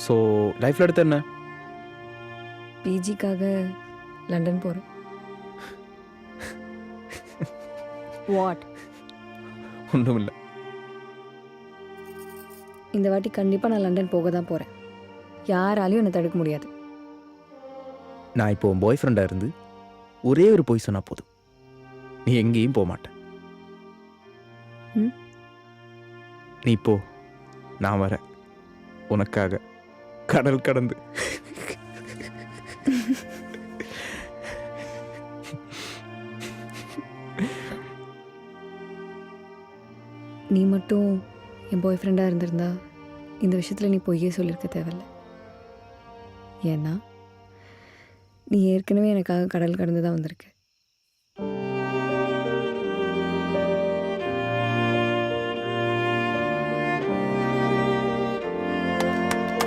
So லைஃப்பில் அடுத்து என்ன? பிஜிக்காக லண்டன் போகிறேன். வாட்? ஒன்றும் இல்லை. இந்த வாட்டி கண்டிப்பாக நான் லண்டன் போக தான் போகிறேன். யாராலையும் என்னை தடுக்க முடியாது. நான் இப்போ உன் பாய் ஃப்ரெண்டாக இருந்து ஒரே ஒரு பொய் சொன்னால் போதும், நீ எங்கேயும் போக மாட்டேன். ம்? நீ போ, நான் வரேன் உனக்காக கடல் கடந்து. நீ மட்டும் என் பாய் ஃப்ரெண்டாக இருந்திருந்தா இந்த விஷயத்தில் நீ பொய்யே சொல்லியிருக்க தேவையில்ல. ஏன்னா நீ ஏற்கனவே எனக்காக கடல் கடந்து தான் வந்திருக்க.